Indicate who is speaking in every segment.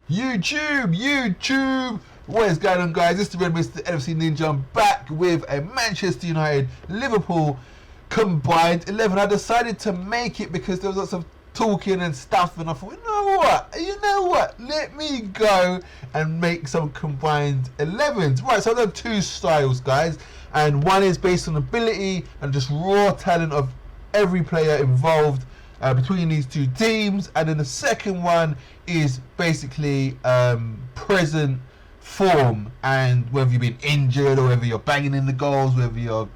Speaker 1: YouTube! What is going on, guys? It's the Red Mr. NFC Ninja. I'm back with a Manchester United Liverpool combined 11. I decided to make it because there was lots of talking and stuff, and I thought, you know what? Let me go and make some combined 11s. Right, so I've done two styles, guys, and one is based on ability and just raw talent of every player involved between these two teams, and then the second one is basically present form and whether you've been injured or whether you're banging in the goals, whether you're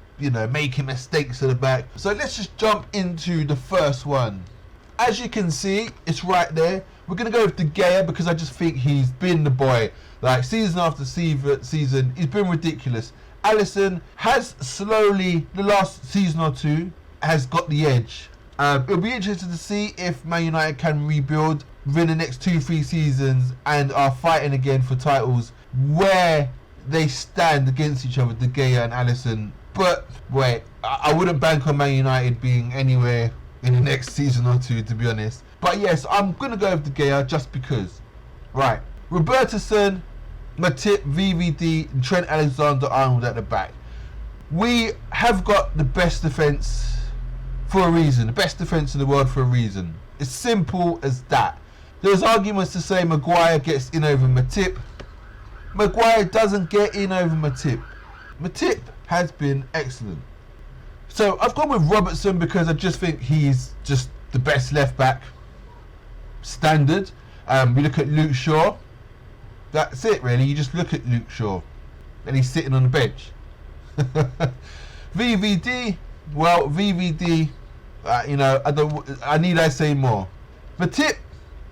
Speaker 1: making mistakes at the back. So let's just jump into the first one. As you can see, it's right there. We're gonna go with De Gea because I just think he's been the boy, like season after season. He's been ridiculous. Alisson has slowly, the last season or two, has got the edge. It'll be interesting to see if Man United can rebuild within the next 2-3 seasons and are fighting again for titles, where they stand against each other, De Gea and Alisson. But wait, I wouldn't bank on Man United being anywhere in the next season or two, to be honest. But yes, I'm going to go with De Gea just because. Right, Robertson, Matip, VVD and Trent Alexander-Arnold at the back. We have got the best defence for a reason, the best defence in the world for a reason. It's simple as that. There's arguments to say Maguire gets in over Matip. Maguire doesn't get in over Matip. Matip has been excellent. So I've gone with Robertson because I just think he's just the best left back. Standard. We look at Luke Shaw. That's it, really. You just look at Luke Shaw and he's sitting on the bench. VVD. Well, VVD, I need I say more. Matip,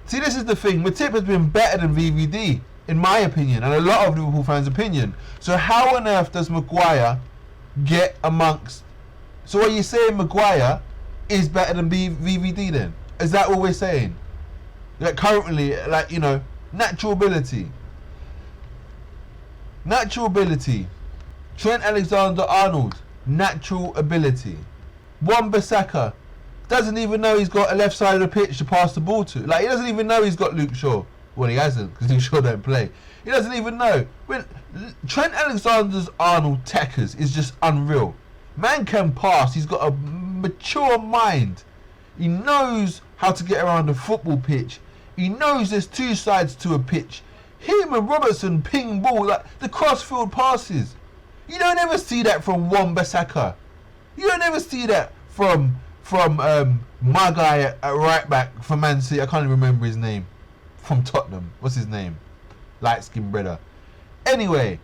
Speaker 1: see, this is the thing. Matip has been better than VVD, in my opinion, and a lot of Liverpool fans' opinion. So how on earth does Maguire get amongst? So are you saying Maguire is better than VVD then? Is that what we're saying? Like currently, natural ability. Trent Alexander-Arnold. Natural ability. Wan-Bissaka doesn't even know he's got a left side of the pitch to pass the ball to. Like, he doesn't even know he's got Luke Shaw. Well, he hasn't, because Luke Shaw don't play. He doesn't even know. When Trent Alexander-Arnold techers is just unreal. Man can pass. He's got a mature mind. He knows how to get around the football pitch. He knows there's two sides to a pitch. Him and Robertson ping ball, like the cross-field passes. You don't ever see that from Wan-Bissaka. You don't ever see that from my guy at right back for Man City. I can't even remember his name. From Tottenham. What's his name? Light-skinned brother. Anyway,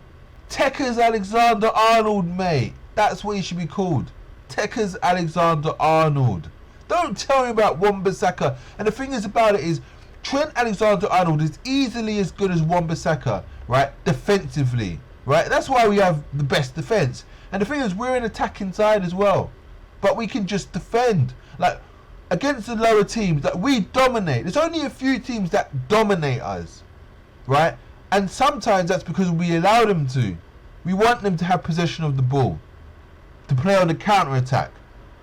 Speaker 1: Tekers Alexander-Arnold, mate. That's what he should be called. Tekers Alexander-Arnold. Don't tell me about Wan-Bissaka. And the thing is about it is, Trent Alexander-Arnold is easily as good as Wan-Bissaka, right? Defensively. Right, that's why we have the best defence. And the thing is, we're an attacking side as well, but we can just defend. Like against the lower teams, that we dominate. There's only a few teams that dominate us, right? And sometimes that's because we allow them to. We want them to have possession of the ball, to play on the counter attack.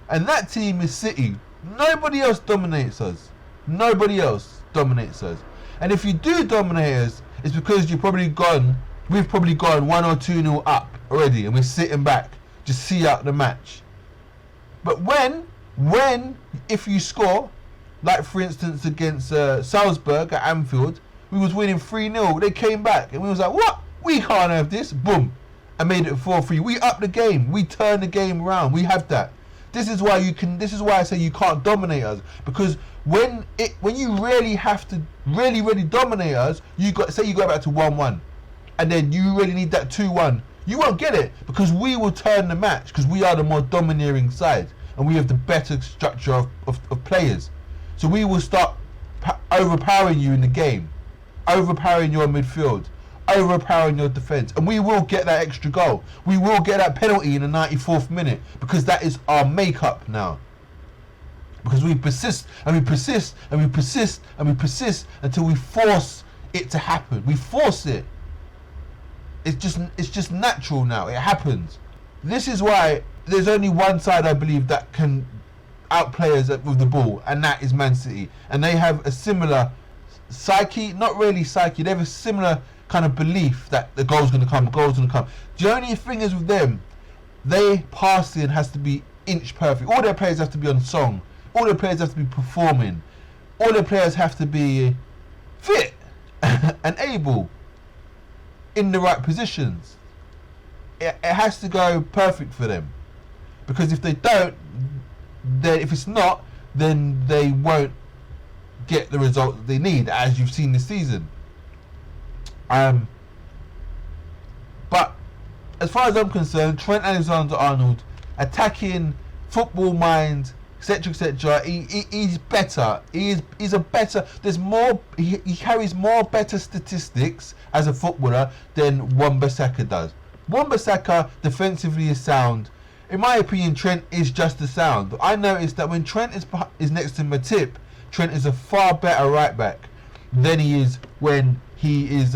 Speaker 1: And that team is City. Nobody else dominates us. Nobody else dominates us. And if you do dominate us, it's because we've probably gone 1 or 2-0 up already, and we're sitting back, just see out the match. But if you score, like for instance against Salzburg at Anfield, we was winning 3-0, they came back, and we was like, what? We can't have this. Boom, and made it 4-3. We up the game. We turn the game around. We have that. This is why I say you can't dominate us, because when you really have to really dominate us, you go back to 1-1. And then you really need that 2-1. You won't get it because we will turn the match because we are the more domineering side and we have the better structure of players. So we will start overpowering you in the game, overpowering your midfield, overpowering your defence, and we will get that extra goal. We will get that penalty in the 94th minute because that is our makeup now. Because we persist and we persist and we persist and we persist until we force it to happen. We force it. It's just natural now. It happens. This is why there's only one side, I believe, that can outplay us with the ball, and that is Man City. And they have a similar psyche, not really psyche. They have a similar kind of belief that the goal's going to come, The only thing is with them, they passing has to be inch perfect. All their players have to be on song. All their players have to be performing. All their players have to be fit and able in the right positions. It has to go perfect for them. Because if they don't, then if it's not, then they won't get the result that they need, as you've seen this season. But as far as I'm concerned, Trent Alexander-Arnold, attacking, football mind, etc., he's better. He's a better. There's more. He carries more better statistics as a footballer than Wan-Bissaka does. Wan-Bissaka defensively is sound. In my opinion, Trent is just as sound. I noticed that when Trent is next to Matip, Trent is a far better right back than he is when he is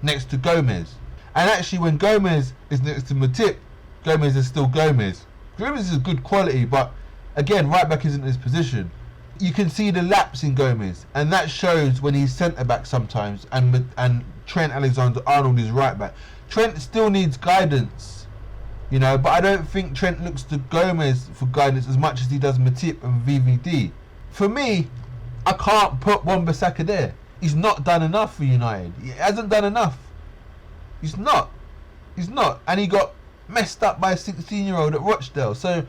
Speaker 1: next to Gomez. And actually, when Gomez is next to Matip, Gomez is still Gomez. Gomez is good quality, but again, right back isn't his position. You can see the lapse in Gomez, and that shows when he's centre back sometimes, and Trent Alexander-Arnold is right back. Trent still needs guidance, you know, but I don't think Trent looks to Gomez for guidance as much as he does Matip and VVD. For me, I can't put Wan-Bissaka there. He's not done enough for United. He hasn't done enough. He's not. And he got messed up by a 16-year-old at Rochdale. So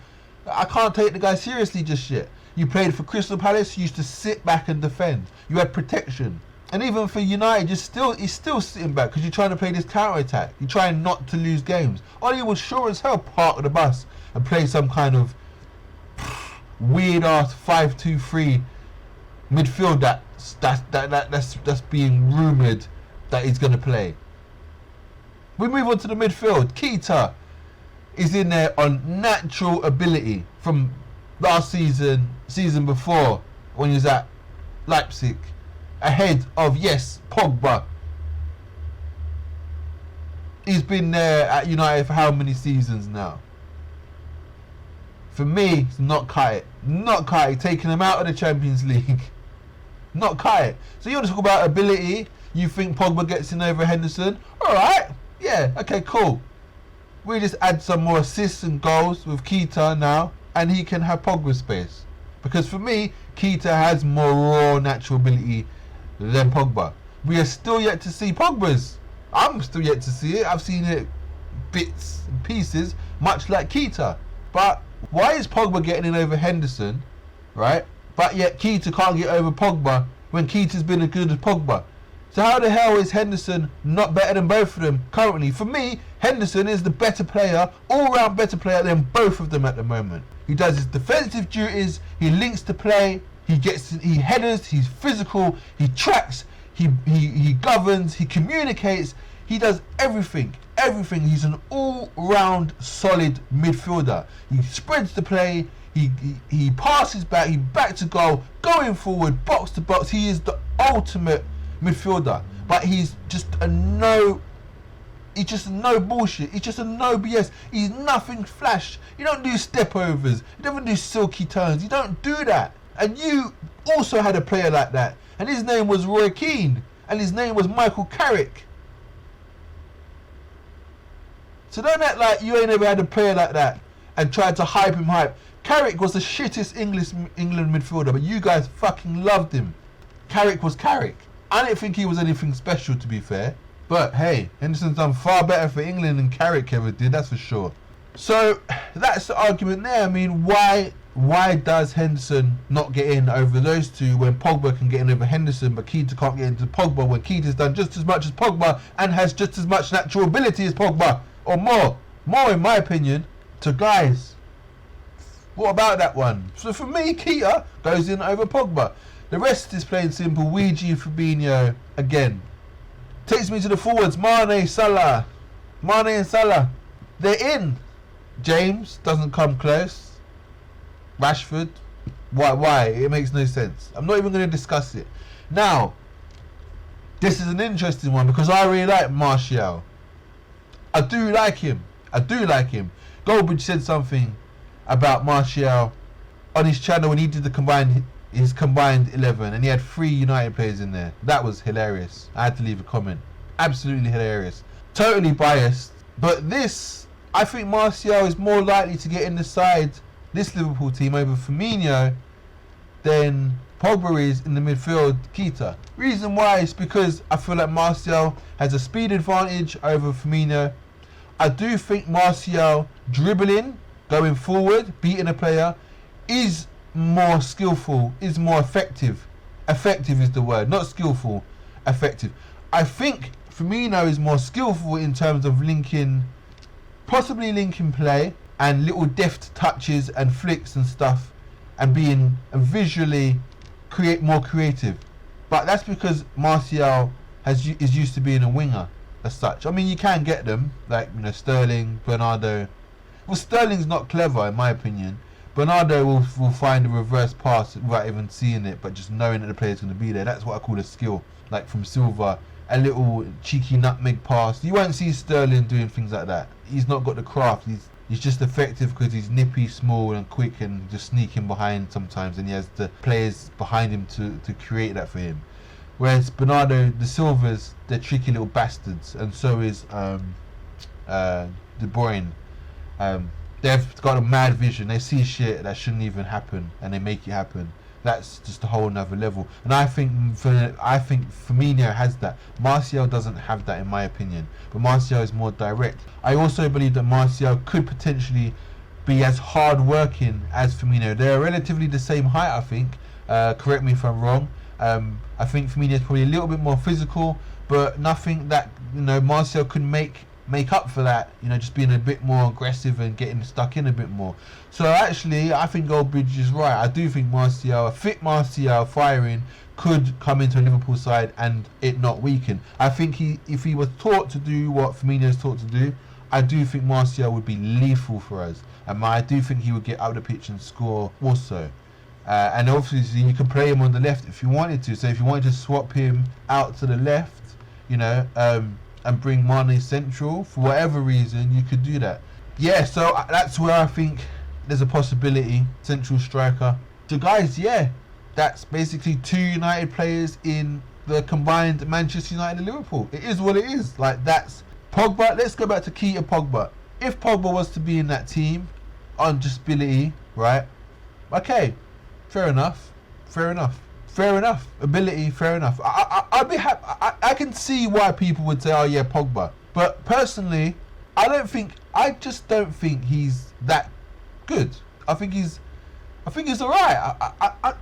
Speaker 1: I can't take the guy seriously just yet. You played for Crystal Palace, you used to sit back and defend. You had protection. And even for United, he's still sitting back because you're trying to play this counter-attack. You're trying not to lose games. Ollie was sure as hell park the bus and play some kind of weird-ass 5-2-3 midfield that's being rumoured that he's going to play. We move on to the midfield. Keita is in there on natural ability from last season before when he was at Leipzig, ahead of, yes, Pogba. He's been there at United for how many seasons now? For me, it's not cut it. Taking him out of the Champions League. Not cut it. So you want to talk about ability? You think Pogba gets in over Henderson? Alright, yeah, okay, cool. We just add some more assists and goals with Keita now, and he can have Pogba's space. Because for me, Keita has more raw natural ability than Pogba. We are still yet to see Pogba's. I'm still yet to see it. I've seen it bits and pieces, much like Keita. But why is Pogba getting in over Henderson, right? But yet Keita can't get over Pogba when Keita's been as good as Pogba. So how the hell is Henderson not better than both of them currently? For me, Henderson is the better player, all-round better player than both of them at the moment. He does his defensive duties, he links to play, he headers, he's physical, he tracks, he governs, he communicates, he does everything. He's an all-round solid midfielder. He spreads the play, he passes back, he back to goal, going forward, box to box. He is the ultimate midfielder. But he's just a no bullshit. He's just a no BS. He's nothing flash. You don't do step overs. You don't do silky turns. You don't do that. And you also had a player like that. And his name was Roy Keane. And his name was Michael Carrick. So don't act like you ain't ever had a player like that and tried to hype him. Carrick was the shittest England midfielder, but you guys fucking loved him. Carrick was Carrick. I didn't think he was anything special, to be fair. But hey, Henderson's done far better for England than Carrick ever did, that's for sure. So that's the argument there. I mean, why does Henderson not get in over those two when Pogba can get in over Henderson, but Keita can't get into Pogba when Keita's done just as much as Pogba and has just as much natural ability as Pogba, or more in my opinion. So guys, what about that one? So for me, Keita goes in over Pogba. The rest is plain simple. Ouija, Fabinho again. Takes me to the forwards. Mane and Salah. They're in. James doesn't come close. Rashford. Why? It makes no sense. I'm not even going to discuss it. Now, this is an interesting one because I really like Martial. I do like him. Goldbridge said something about Martial on his channel when he did the combined his combined 11, and he had 3 United players in there. That was hilarious. I had to leave a comment. Absolutely hilarious. Totally biased, but this, I think Martial is more likely to get in the side, this Liverpool team, over Firmino than Pogba is in the midfield, Keita. Reason why is because I feel like Martial has a speed advantage over Firmino. I do think Martial dribbling, going forward, beating a player, is more skillful, is more effective. Effective is the word, not skillful, effective. I think Firmino is more skillful in terms of possibly linking play and little deft touches and flicks and stuff, and being visually more creative. But that's because Martial is used to being a winger as such. I mean, you can get them, like, you know, Sterling, Bernardo. Well, Sterling's not clever in my opinion. Bernardo will find a reverse pass without even seeing it, but just knowing that the player's going to be there. That's what I call a skill. Like from Silva, a little cheeky nutmeg pass. You won't see Sterling doing things like that. He's not got the craft. He's just effective because he's nippy, small and quick, and just sneaking behind sometimes, and he has the players behind him to create that for him. Whereas Bernardo, the Silvas, they're tricky little bastards, and so is De Bruyne. They've got a mad vision. They see shit that shouldn't even happen, and they make it happen. That's just a whole nother level. And I think Firmino has that. Martial doesn't have that, in my opinion. But Martial is more direct. I also believe that Martial could potentially be as hard working as Firmino. They're relatively the same height, I think. Correct me if I'm wrong. I think Firmino is probably a little bit more physical, but nothing that, you know, Martial could make up for that, you know, just being a bit more aggressive and getting stuck in a bit more. So actually, I think Goldbridge is right. I do think Martial, a fit Martial firing, could come into a Liverpool side and it not weaken. I think if he was taught to do what Firmino is taught to do, I do think Martial would be lethal for us. And I do think he would get out the pitch and score also. And obviously you can play him on the left if you wanted to. So if you wanted to swap him out to the left, you know, and bring Mane central, for whatever reason, you could do that. Yeah, so that's where I think there's a possibility, central striker. So guys, yeah, that's basically 2 United players in the combined Manchester United and Liverpool. It is what it is. Like, that's Pogba. Let's go back to Keita Pogba. If Pogba was to be in that team on just ability, right? Okay, fair enough. Ability, fair enough. I'd be happy. I can see why people would say, oh yeah, Pogba. But personally, I just don't think he's that good. I think he's alright.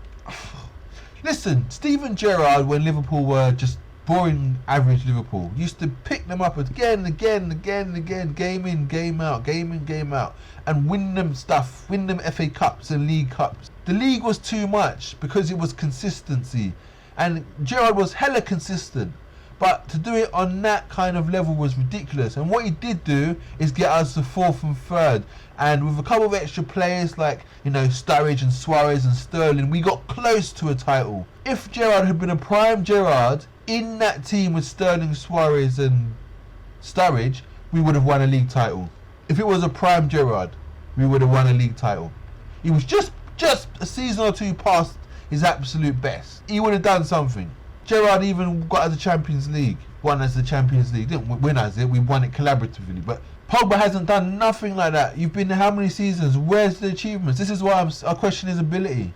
Speaker 1: Listen, Steven Gerrard, when Liverpool were just boring, average Liverpool, used to pick them up again, game in, game out, and win them FA Cups and League Cups. The league was too much because it was consistency, and Gerrard was hella consistent, but to do it on that kind of level was ridiculous. And what he did do is get us the 4th and 3rd, and with a couple of extra players like, you know, Sturridge and Suarez and Sterling, we got close to a title. If Gerrard had been a prime Gerrard in that team with Sterling, Suarez and Sturridge, we would have won a league title. If it was a prime Gerrard, we would have won a league title. He was just a season or 2 past his absolute best. He would have done something. Gerrard even got as a Champions League. Won as the Champions League. Didn't win as it, we won it collaboratively. But Pogba hasn't done nothing like that. You've been there how many seasons? Where's the achievements? This is why I question his ability.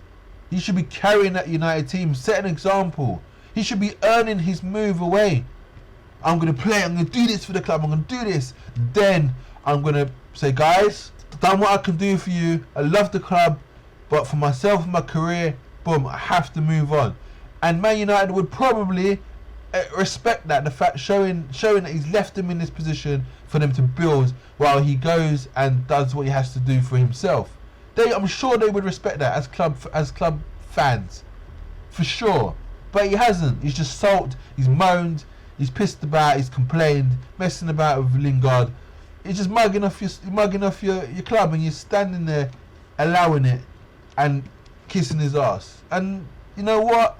Speaker 1: He should be carrying that United team, set an example. He should be earning his move away. I'm going to play, I'm going to do this for the club, I'm going to do this. Then I'm going to say, guys, I've done what I can do for you. I love the club, but for myself and my career, boom, I have to move on. And Man United would probably respect that, the fact showing that he's left them in this position for them to build while he goes and does what he has to do for himself. I'm sure they would respect that as club fans, for sure. But he hasn't. He's just sulked. He's moaned. He's pissed about. He's complained, messing about with Lingard. He's just mugging off your club, and you're standing there, allowing it, and kissing his ass. And you know what?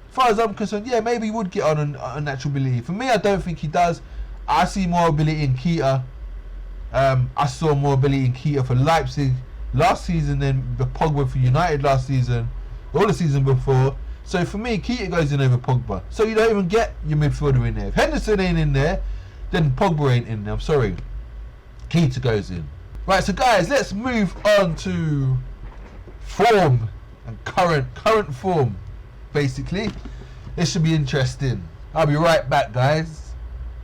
Speaker 1: As far as I'm concerned, yeah, maybe he would get on natural ability. For me, I don't think he does. I see more ability in Keita. I saw more ability in Keita for Leipzig last season than Pogba for United last season. or the season before. So for me, Keita goes in over Pogba. So you don't even get your midfielder in there. If Henderson ain't in there, then Pogba ain't in there. I'm sorry. Keita goes in. Right, so guys, let's move on to form and current form, basically. This should be interesting. I'll be right back, guys.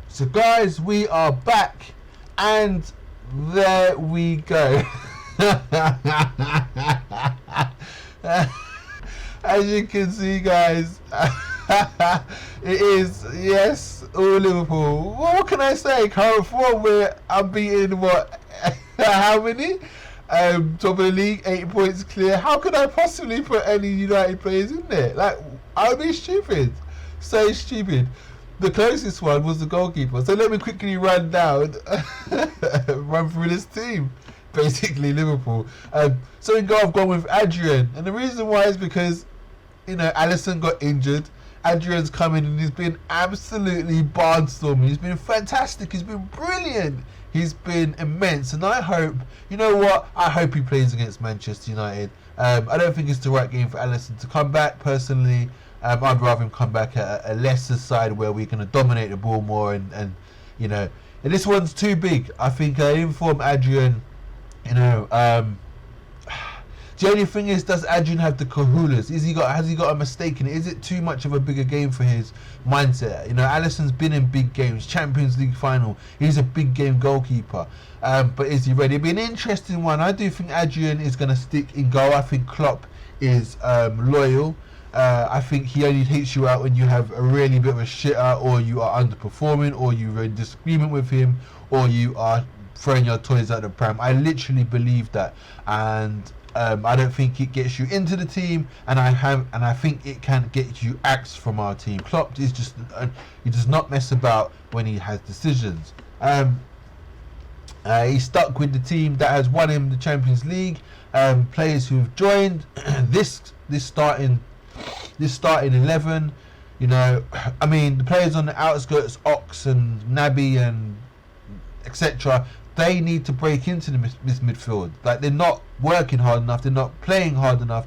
Speaker 1: So guys, we are back, and there we go. As you can see, guys, it is, yes, all Liverpool. What can I say? Current form, where I'm beating what? How many? Top of the league, 8 points clear. How could I possibly put any United players in there? Like, I would be stupid. So stupid. The closest one was the goalkeeper. So let me quickly run through this team. Basically, Liverpool. So in goal, I've gone with Adrian. And the reason why is because, Alisson got injured. Adrian's come in and he's been absolutely barnstorming. He's been fantastic. He's been brilliant. He's been immense. And I hope, I hope he plays against Manchester United. I don't think it's the right game for Alisson to come back, personally. I'd rather him come back at a lesser side where we're going to dominate the ball more. And this one's too big. I think inform Adrian, the only thing is, does Adrian have the kahulas? Has he got a mistake in it? Is it too much of a bigger game for his mindset? Alisson's been in big games, Champions League final. He's a big game goalkeeper. But is he ready? It'll be an interesting one. I do think Adrian is going to stick in goal. I think Klopp is loyal. I think he only takes you out when you have a really bit of a shitter, or you are underperforming, or you're in disagreement with him, or you are throwing your toys at the pram. I literally believe that, and I don't think it gets you into the team, and I think it can get you axed from our team. Klopp is just he does not mess about when he has decisions. He's stuck with the team that has won him the Champions League. Players who've joined this starting 11. The players on the outskirts, Ox and Naby and etc. They need to break into this midfield. Like, they're not working hard enough. They're not playing hard enough.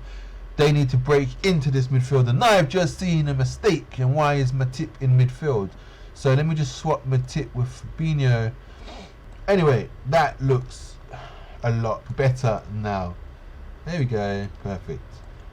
Speaker 1: They need to break into this midfield. And now I've just seen a mistake. And why is Matip in midfield? So let me just swap Matip with Fabinho. Anyway, that looks a lot better now. There we go. Perfect.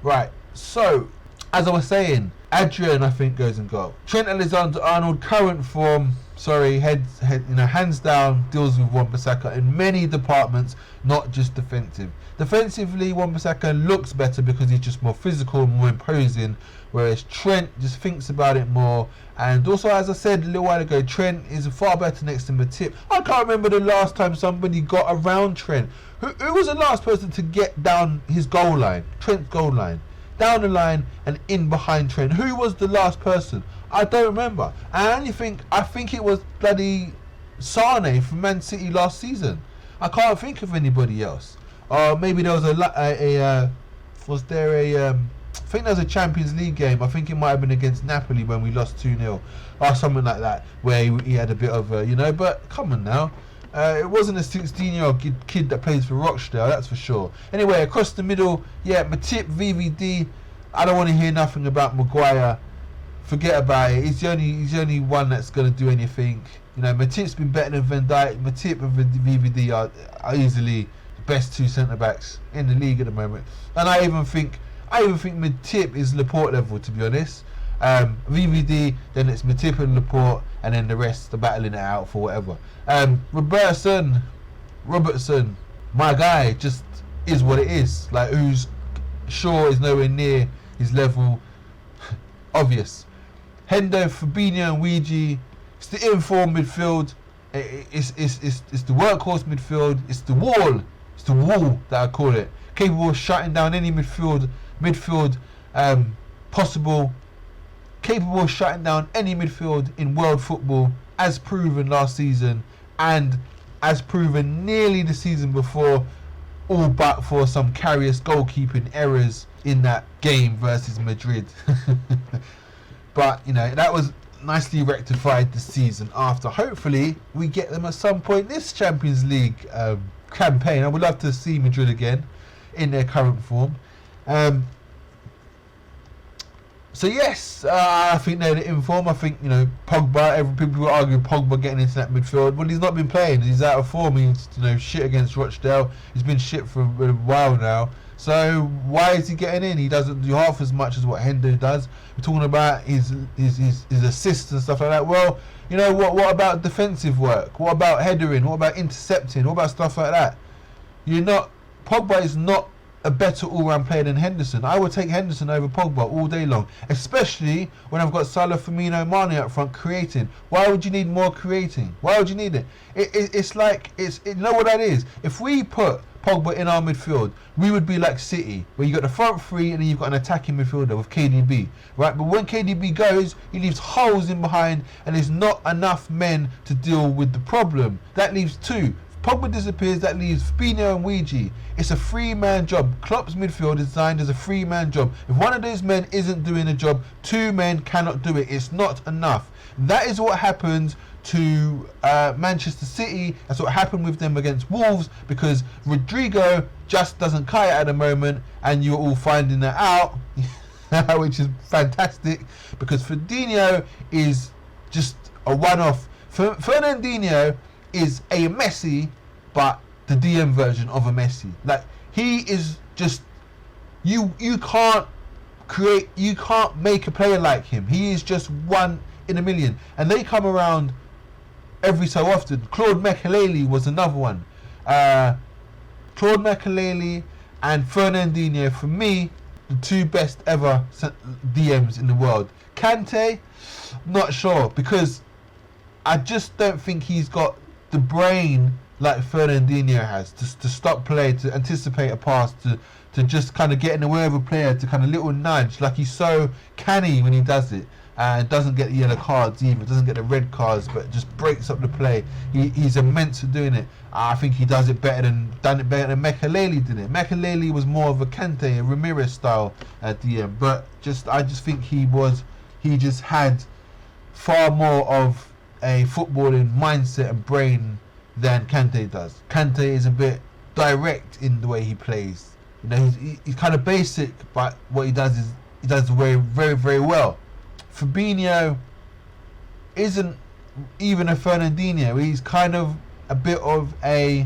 Speaker 1: Right. So, as I was saying, Adrian, I think, goes in goal. Trent Alexander-Arnold, current form, hands down, deals with Wan-Bissaka in many departments, not just defensive. Defensively, Wan-Bissaka looks better because he's just more physical, more imposing, whereas Trent just thinks about it more. And also, as I said a little while ago, Trent is far better next to Matip. I can't remember the last time somebody got around Trent. Who was the last person to get down his goal line, Trent's goal line? Down the line and in behind Trent. Who was the last person? I don't remember. I think it was bloody Sane from Man City last season. I can't think of anybody else. Maybe there was I think there was a Champions League game. I think it might have been against Napoli when we lost 2-0 or something like that, where he had a bit of but come on now. It wasn't a 16-year-old kid that plays for Rochdale, that's for sure. Anyway, across the middle, Matip, VVD. I don't want to hear nothing about Maguire. Forget about it. He's the only one that's going to do anything. Matip's been better than Van Dijk. Matip and VVD are easily the best two centre backs in the league at the moment. And I even think Matip is Laporte level, to be honest. VVD, then it's Matip and Laporte, and then the rest are battling it out for whatever. Robertson, my guy, just is what it is. Like, who's Shaw is nowhere near his level. Obvious. Hendo, Fabinho and Ouija. It's the informed midfield. It's the workhorse midfield. It's the wall. It's the wall that I call it. Capable of shutting down any midfield possible. Capable of shutting down any midfield in world football, as proven last season and as proven nearly the season before, all but for some curious goalkeeping errors in that game versus Madrid. But that was nicely rectified the season after. Hopefully we get them at some point this Champions League campaign. I would love to see Madrid again in their current form. So yes, I think they're the inform. I think, Pogba. People will argue Pogba getting into that midfield. Well, he's not been playing. He's out of form. He's shit against Rochdale. He's been shit for a while now. So why is he getting in? He doesn't do half as much as what Hendo does. We're talking about his assists and stuff like that. Well, you know what? What about defensive work? What about headering? What about intercepting? What about stuff like that? Pogba is not a better all-round player than Henderson. I would take Henderson over Pogba all day long, especially when I've got Salah, Firmino, Mane up front creating. Why would you need more creating? Why would you need it? You know what that is? If we put Pogba in our midfield, we would be like City, where you got the front three and then you've got an attacking midfielder with KDB, right? But when KDB goes, he leaves holes in behind, and there's not enough men to deal with the problem. That leaves two. Pogba disappears, that leaves Fabinho and Luigi. It's a three-man job. Klopp's midfield is designed as a three-man job. If one of those men isn't doing the job, two men cannot do it. It's not enough. That is what happens to Manchester City. That's what happened with them against Wolves, because Rodrigo just doesn't cut it at the moment, and you're all finding that out, which is fantastic, because Fabinho is just a one-off. Fernandinho is a Messi, but the DM version of a Messi. Like, he is just, you can't make a player like him. He is just one in a million, and they come around every so often. Claude Makelele was another one. Claude Makelele and Fernandinho, for me, the two best ever DMs in the world. Kante, not sure, because I just don't think he's got the brain like Fernandinho has to stop play, to anticipate a pass, to just kind of get in the way of a player, to kind of little nudge. Like, he's so canny when he does it, and doesn't get the yellow cards either, doesn't get the red cards, but just breaks up the play. He's immense at doing it. I think he done it better than Makelele did it. Makelele was more of a Kante, a Ramirez style DM, but I just think he just had far more of a footballing mindset and brain than Kante does. Kante is a bit direct in the way he plays. He's kind of basic, but what he does is he does very, very, very well. Fabinho isn't even a Fernandinho. He's kind of a bit of a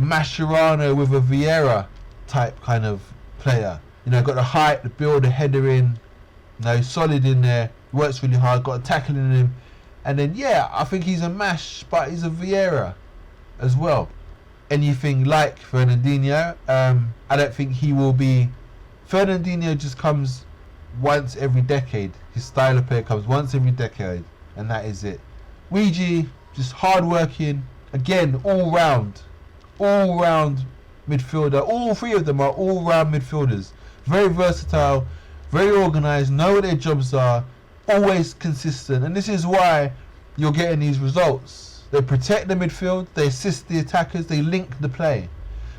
Speaker 1: Mascherano with a Vieira type kind of player. Got the height, the build, the header in. Solid in there. Works really hard. Got a tackle in him. And then, I think he's a Mash, but he's a Vieira as well. Anything like Fernandinho, I don't think he will be. Fernandinho just comes once every decade. His style of play comes once every decade, and that is it. Luigi, just hard-working, again, all-round midfielder. All three of them are all-round midfielders. Very versatile, very organised, know what their jobs are, always consistent, and this is why you're getting these results. They protect the midfield, they assist the attackers, they link the play.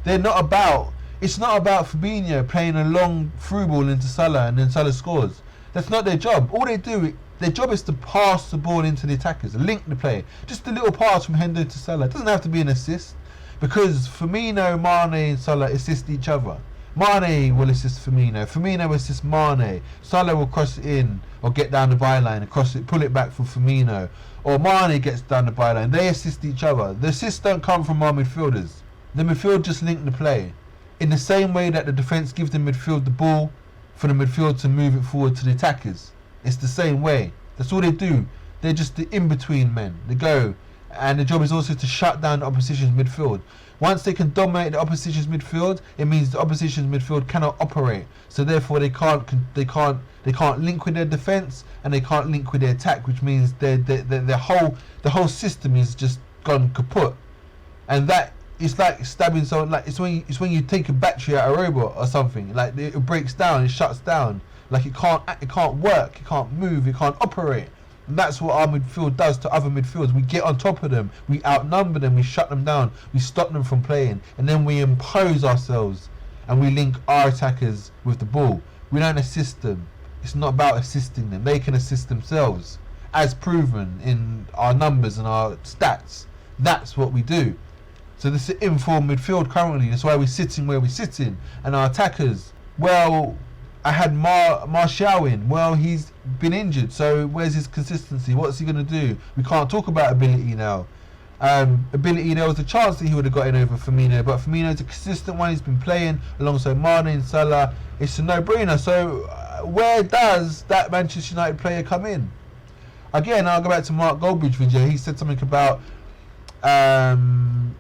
Speaker 1: It's not about Fabinho playing a long through ball into Salah and then Salah scores. That's not their job. All they do, their job is to pass the ball into the attackers, link the play. Just a little pass from Hendo to Salah. It doesn't have to be an assist, because Firmino, Mane and Salah assist each other. Mane will assist Firmino. Firmino assists Mane. Salah will cross it in or get down the byline and cross it, pull it back for Firmino. Or Mane gets down the byline. They assist each other. The assists don't come from our midfielders. The midfield just link the play. In the same way that the defence gives the midfield the ball for the midfield to move it forward to the attackers. It's the same way. That's all they do. They're just the in-between men. They go. And the job is also to shut down the opposition's midfield. Once they can dominate the opposition's midfield, it means the opposition's midfield cannot operate. So therefore, they can't link with their defence, and they can't link with their attack, which means the whole system is just gone kaput. And that it's like stabbing someone. Like it's when you take a battery out of a robot or something. Like it breaks down, it shuts down. Like it can't work, it can't move, it can't operate. And that's what our midfield does to other midfields. We get on top of them, we outnumber them, we shut them down, we stop them from playing, and then we impose ourselves and we link our attackers with the ball. We don't assist them. It's not about assisting them. They can assist themselves, as proven in our numbers and our stats. That's what we do. So this is informed midfield currently. That's why we're sitting where we're sitting. And our attackers, well, I had Martial in. Well, he's been injured, so where's his consistency? What's he going to do? We can't talk about ability now. Ability, there was a chance that he would have got in over Firmino, but Firmino's a consistent one. He's been playing alongside Mane and Salah. It's a no-brainer. So where does that Manchester United player come in? Again, I'll go back to Mark Goldbridge video. He said something about in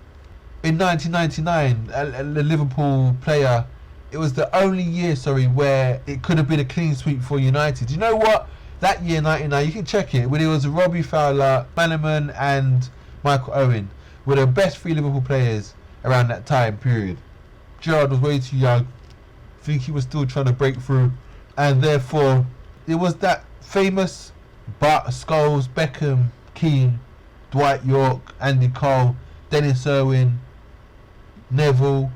Speaker 1: 1999, a Liverpool player, it was the only year, where it could have been a clean sweep for United. You know what? That year, 99, you can check it, when it was Robbie Fowler, Bannerman and Michael Owen were the best 3 Liverpool players around that time period. Gerrard was way too young. I think he was still trying to break through. And therefore, it was that famous Bart, Scholes, Beckham, Keane, Dwight York, Andy Cole, Dennis Irwin, Neville,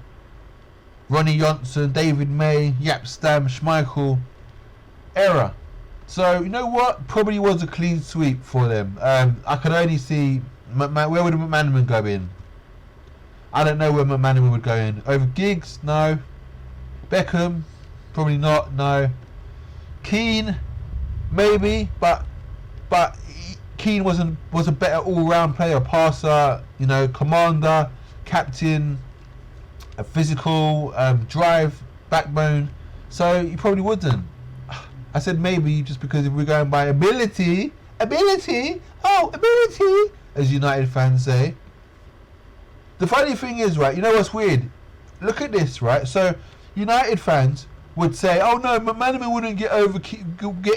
Speaker 1: Ronnie Johnson, David May, Jaap Stam, Schmeichel era. So, you know what? Probably was a clean sweep for them. I could only see... where would McManaman go in? I don't know where McManaman would go in. Over Giggs? No. Beckham? Probably not. No. Keane? Maybe. But Keane was a better all-round player. Passer, commander, captain, a physical drive, backbone. So you probably wouldn't. I said maybe just because if we're going by ability, as United fans say. The funny thing is, right, you know what's weird? Look at this, right? So United fans would say, "Oh no, McManaman wouldn't get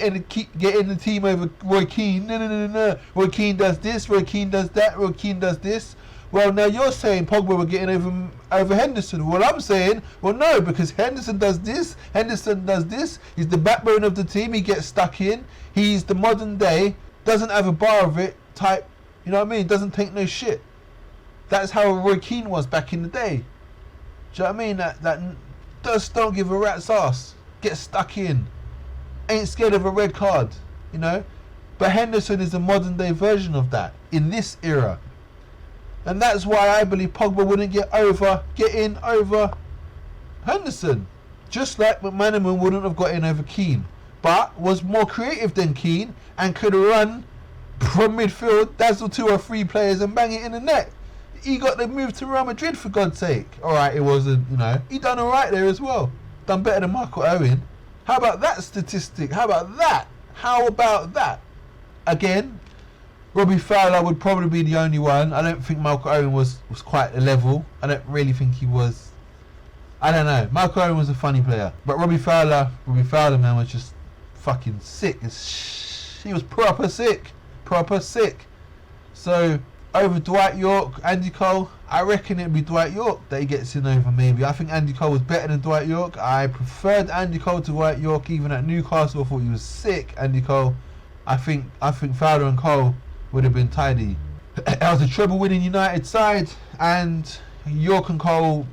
Speaker 1: in the team over Roy Keane. No. Roy Keane does this. Roy Keane does that. Roy Keane does this." Well, now you're saying Pogba would get in over Henderson. Well, I'm saying, well, no, because Henderson does this. Henderson does this. He's the backbone of the team. He gets stuck in. He's the modern day, doesn't have a bar of it type. You know what I mean? Doesn't take no shit. That's how Roy Keane was back in the day. Do you know what I mean? That just don't give a rat's ass. Get stuck in. Ain't scared of a red card. But Henderson is the modern day version of that in this era. And that's why I believe Pogba wouldn't get in over Henderson. Just like McManaman wouldn't have got in over Keane. But was more creative than Keane and could run from midfield, dazzle 2 or 3 players and bang it in the net. He got the move to Real Madrid, for God's sake. Alright, it wasn't, he done alright there as well. Done better than Michael Owen. How about that statistic? How about that? Again, Robbie Fowler would probably be the only one. I don't think Michael Owen was quite a level. I don't really think he was. I don't know. Michael Owen was a funny player. But Robbie Fowler, man, was just fucking sick. He was proper sick. So, over Dwight York, Andy Cole, I reckon it'd be Dwight York that he gets in over maybe. I think Andy Cole was better than Dwight York. I preferred Andy Cole to Dwight York. Even at Newcastle, I thought he was sick, Andy Cole. I think Fowler and Cole would have been tidy. It was a treble winning United side, and York and Cole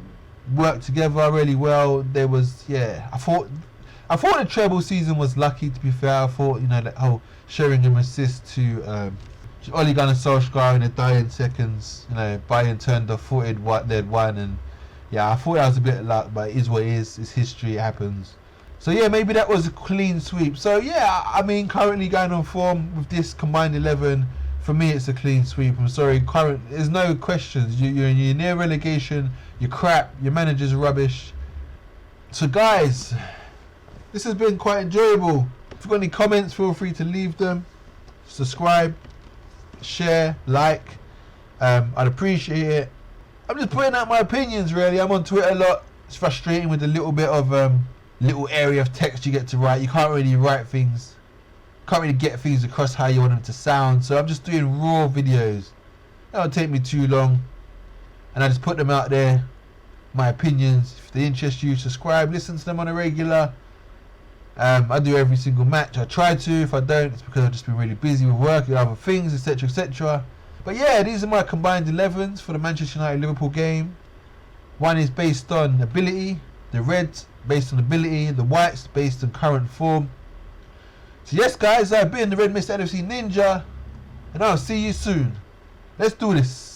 Speaker 1: worked together really well. There was, I thought the treble season was lucky, to be fair. I thought, that whole Sheringham assist to Ole Gunnar Solskjaer in the dying seconds, Bayern turned off, thought they'd won, and I thought that was a bit of luck, but it is what it is. It's history, it happens. So maybe that was a clean sweep. So I mean, currently going on form with this combined 11, for me it's a clean sweep. I'm sorry, there's no questions. You're near relegation, you're crap, your manager's rubbish. So guys, this has been quite enjoyable. If you've got any comments, feel free to leave them. Subscribe, share, like. I'd appreciate it. I'm just putting out my opinions really. I'm on Twitter a lot. It's frustrating with the little bit of little area of text you get to write. You can't really write things. Can't really get things across how you want them to sound. So I'm just doing raw videos. That won't take me too long. And I just put them out there. My opinions. If they interest you, subscribe, listen to them on a regular. I do every single match. I try to. If I don't, it's because I've just been really busy with work and other things, etc, etc. But these are my combined 11s for the Manchester United Liverpool game. One is based on ability. The Reds based on ability. The Whites based on current form. So yes guys, I've been the Red Mist NFC Ninja, and I'll see you soon. Let's do this.